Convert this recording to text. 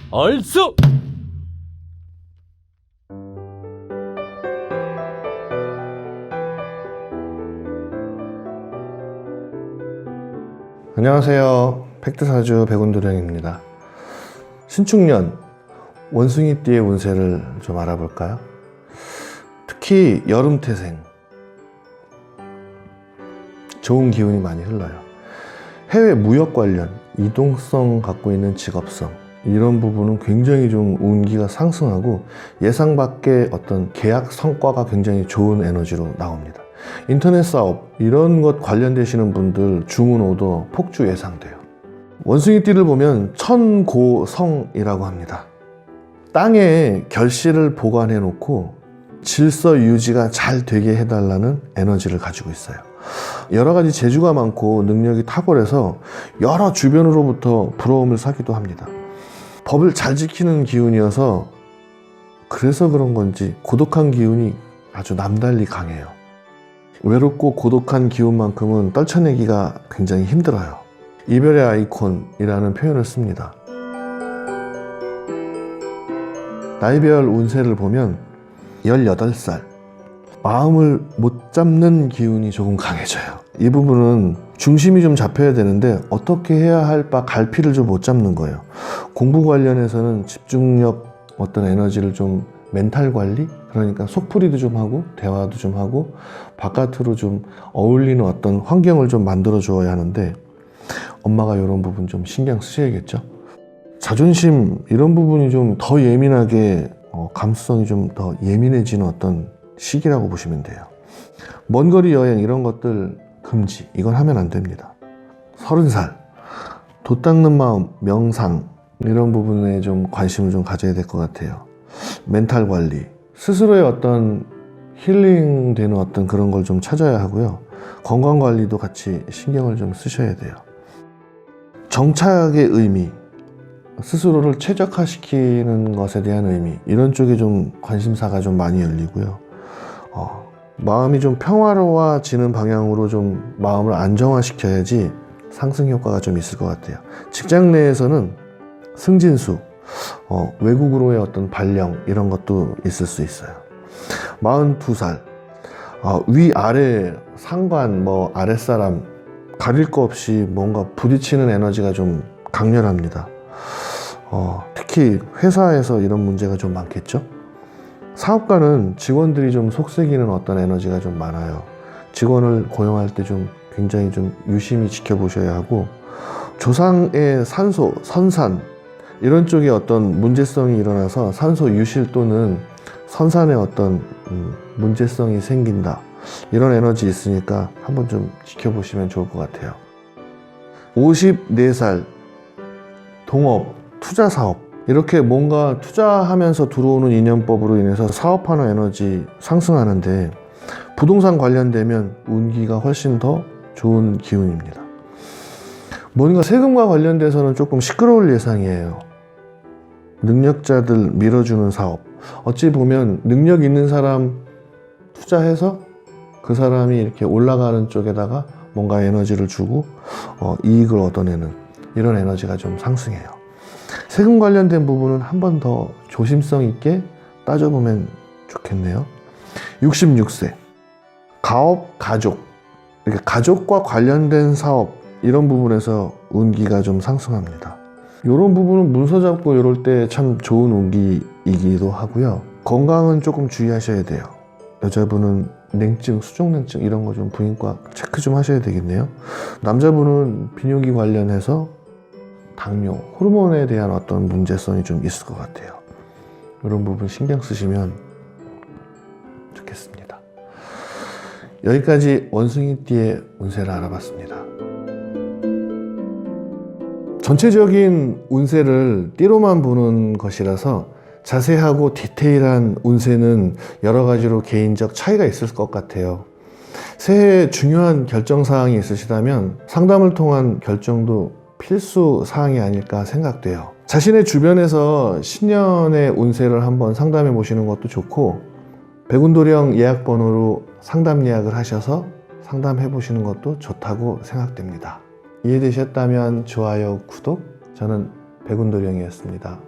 얼쑤! 안녕하세요. 팩트사주 백운도령입니다. 신축년 원숭이띠의 운세를 좀 알아볼까요? 특히 여름태생 좋은 기운이 많이 흘러요. 해외 무역 관련, 이동성 갖고 있는 직업성, 이런 부분은 굉장히 좀 운기가 상승하고 예상 밖의 어떤 계약 성과가 굉장히 좋은 에너지로 나옵니다. 인터넷 사업 이런 것 관련되시는 분들 주문 오더 폭주 예상돼요. 원숭이띠를 보면 천고성이라고 합니다. 땅에 결실을 보관해 놓고 질서 유지가 잘 되게 해달라는 에너지를 가지고 있어요. 여러 가지 재주가 많고 능력이 탁월해서 여러 주변으로부터 부러움을 사기도 합니다. 법을 잘 지키는 기운이어서 그래서 그런 건지 고독한 기운이 아주 남달리 강해요. 외롭고 고독한 기운만큼은 떨쳐내기가 굉장히 힘들어요. 이별의 아이콘이라는 표현을 씁니다. 나이별 운세를 보면 18살, 마음을 못 잡는 기운이 조금 강해져요. 이 부분은 중심이 좀 잡혀야 되는데 어떻게 해야 할 바 갈피를 좀 못 잡는 거예요. 공부 관련해서는 집중력, 어떤 에너지를 좀 멘탈 관리? 그러니까 속풀이도 좀 하고 대화도 좀 하고 바깥으로 좀 어울리는 어떤 환경을 좀 만들어 주어야 하는데 엄마가 이런 부분 좀 신경 쓰셔야겠죠. 자존심 이런 부분이 좀 더 예민하게 감수성이 좀 더 예민해지는 어떤 시기라고 보시면 돼요. 먼 거리 여행 이런 것들 금지, 이건 하면 안 됩니다. 30살 돛 닦는 마음, 명상 이런 부분에 좀 관심을 좀 가져야 될 것 같아요. 멘탈 관리, 스스로의 어떤 힐링되는 어떤 그런 걸 좀 찾아야 하고요. 건강 관리도 같이 신경을 좀 쓰셔야 돼요. 정착의 의미, 스스로를 최적화시키는 것에 대한 의미, 이런 쪽에 좀 관심사가 좀 많이 열리고요. 마음이 좀 평화로워지는 방향으로 좀 마음을 안정화시켜야지 상승 효과가 좀 있을 것 같아요. 직장 내에서는 승진수, 외국으로의 어떤 발령 이런 것도 있을 수 있어요. 42살, 위아래 상관, 아랫사람 가릴 거 없이 뭔가 부딪히는 에너지가 좀 강렬합니다. 특히 회사에서 이런 문제가 좀 많겠죠. 사업가는 직원들이 좀 속썩이는 어떤 에너지가 좀 많아요. 직원을 고용할 때 좀 굉장히 좀 유심히 지켜보셔야 하고, 조상의 산소, 선산 이런 쪽에 어떤 문제성이 일어나서 산소 유실 또는 선산의 어떤 문제성이 생긴다, 이런 에너지 있으니까 한번 좀 지켜보시면 좋을 것 같아요. 54살 동업, 투자 사업, 이렇게 뭔가 투자하면서 들어오는 인연법으로 인해서 사업하는 에너지 상승하는데 부동산 관련되면 운기가 훨씬 더 좋은 기운입니다. 뭔가 세금과 관련돼서는 조금 시끄러울 예상이에요. 능력자들 밀어주는 사업, 어찌 보면 능력 있는 사람 투자해서 그 사람이 이렇게 올라가는 쪽에다가 뭔가 에너지를 주고 이익을 얻어내는 이런 에너지가 좀 상승해요. 세금 관련된 부분은 한 번 더 조심성 있게 따져보면 좋겠네요. 66세 가업, 가족, 이렇게 가족과 관련된 사업 이런 부분에서 운기가 좀 상승합니다. 이런 부분은 문서 잡고 이럴 때 참 좋은 운기이기도 하고요. 건강은 조금 주의하셔야 돼요. 여자분은 냉증, 수족냉증 이런 거 좀 부인과 체크 좀 하셔야 되겠네요. 남자분은 비뇨기 관련해서 당뇨, 호르몬에 대한 어떤 문제성이 좀 있을 것 같아요. 이런 부분 신경 쓰시면 좋겠습니다. 여기까지 원숭이띠의 운세를 알아봤습니다. 전체적인 운세를 띠로만 보는 것이라서 자세하고 디테일한 운세는 여러 가지로 개인적 차이가 있을 것 같아요. 새해에 중요한 결정사항이 있으시다면 상담을 통한 결정도 필수 사항이 아닐까 생각돼요. 자신의 주변에서 신년의 운세를 한번 상담해 보시는 것도 좋고, 백운도령 예약번호로 상담 예약을 하셔서 상담해 보시는 것도 좋다고 생각됩니다. 이해되셨다면 좋아요, 구독. 저는 백운도령이었습니다.